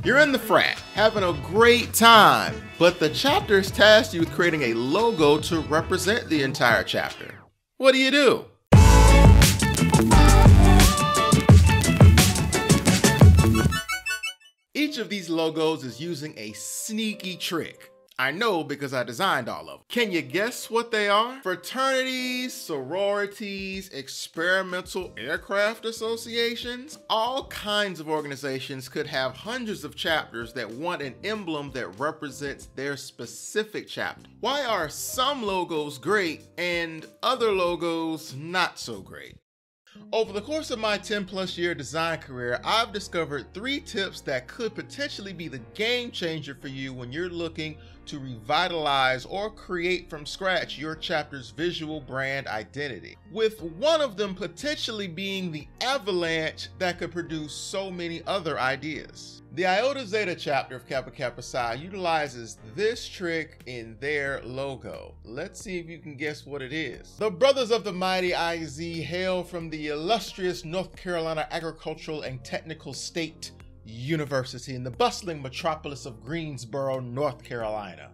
You're in the frat, having a great time, but the chapter has tasked you with creating a logo to represent the entire chapter. What do? Each of these logos is using a sneaky trick. I know because I designed all of them. Can you guess what they are? Fraternities, sororities, experimental aircraft associations. All kinds of organizations could have hundreds of chapters that want an emblem that represents their specific chapter. Why are some logos great and other logos not so great? Over the course of my 10+ year design career, I've discovered 3 tips that could potentially be the game changer for you when you're looking to revitalize or create from scratch your chapter's visual brand identity, with one of them potentially being the avalanche that could produce so many other ideas. The Iota Zeta chapter of Kappa Kappa Psi utilizes this trick in their logo. Let's see if you can guess what it is. The Brothers of the Mighty IZ hail from the illustrious North Carolina Agricultural and Technical State University in the bustling metropolis of Greensboro, North Carolina.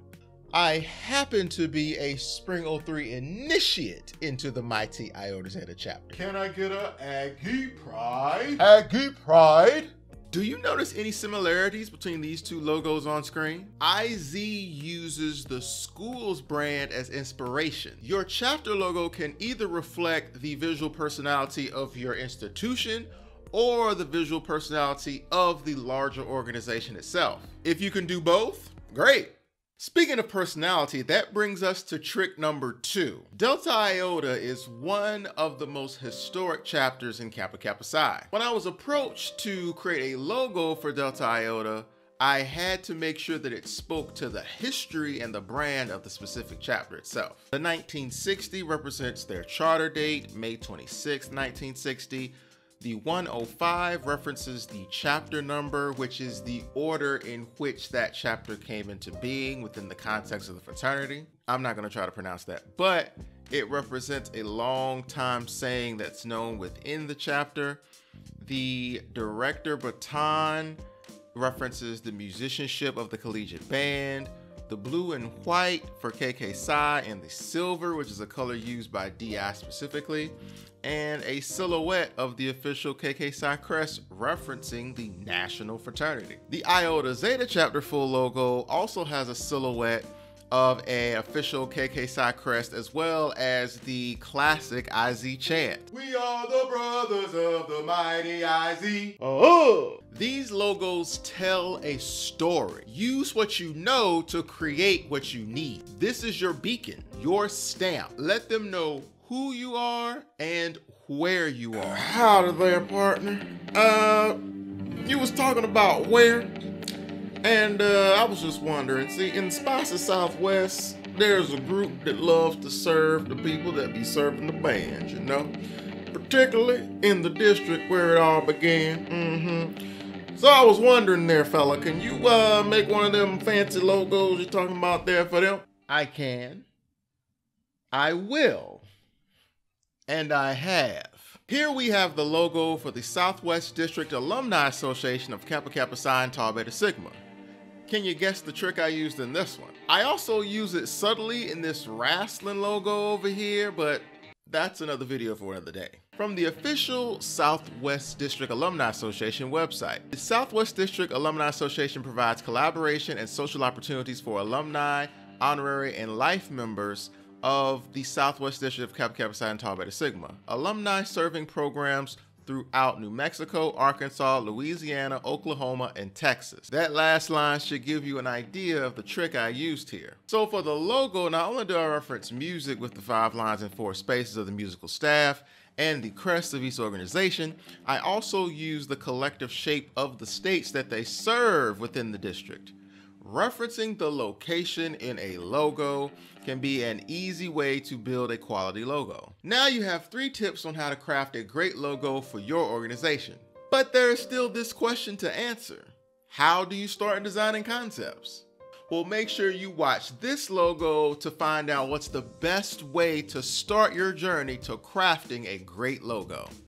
I happen to be a Spring 03 initiate into the mighty Iota Zeta chapter. Can I get a Aggie Pride? Aggie Pride? Do you notice any similarities between these 2 logos on screen? IZ uses the school's brand as inspiration. Your chapter logo can either reflect the visual personality of your institution or the visual personality of the larger organization itself. If you can do both, great. Speaking of personality, that brings us to trick number 2. Delta Iota is one of the most historic chapters in Kappa Kappa Psi. When I was approached to create a logo for Delta Iota, I had to make sure that it spoke to the history and the brand of the specific chapter itself. The 1960 represents their charter date, May 26, 1960. The 105 references the chapter number, which is the order in which that chapter came into being within the context of the fraternity. I'm not going to try to pronounce that, but it represents a long time saying that's known within the chapter. The director baton references the musicianship of the collegiate band. The blue and white for KK Psi, and the silver, which is a color used by DI specifically, and a silhouette of the official KK Psi crest referencing the national fraternity. The Iota Zeta chapter full logo also has a silhouette of an official KK Psi crest, as well as the classic IZ chant. We are the brothers of the mighty IZ. Oh! These logos tell a story. Use what you know to create what you need. This is your beacon, your stamp. Let them know who you are and where you are. Howdy there, partner. You was talking about where? And I was just wondering, see, in Spicy Southwest, there's a group that loves to serve the people that be serving the band, you know? Particularly in the district where it all began. So I was wondering there, fella, can you make one of them fancy logos you're talking about there for them? I can. I will. And I have. Here we have the logo for the Southwest District Alumni Association of Kappa Kappa Psi and Tau Beta Sigma. Can you guess the trick I used in this one? I also use it subtly in this wrestling logo over here, but that's another video for another day. From the official Southwest District Alumni Association website. The Southwest District Alumni Association provides collaboration and social opportunities for alumni, honorary, and life members of the Southwest District of Kappa Kappa Psi and Tau Beta Sigma. Alumni serving programs throughout New Mexico, Arkansas, Louisiana, Oklahoma, and Texas. That last line should give you an idea of the trick I used here. So for the logo, not only do I reference music with the 5 lines and 4 spaces of the musical staff and the crest of each organization, I also use the collective shape of the states that they serve within the district. Referencing the location in a logo can be an easy way to build a quality logo. Now you have 3 tips on how to craft a great logo for your organization. But there is still this question to answer. How do you start designing concepts? Well, make sure you watch this logo to find out what's the best way to start your journey to crafting a great logo.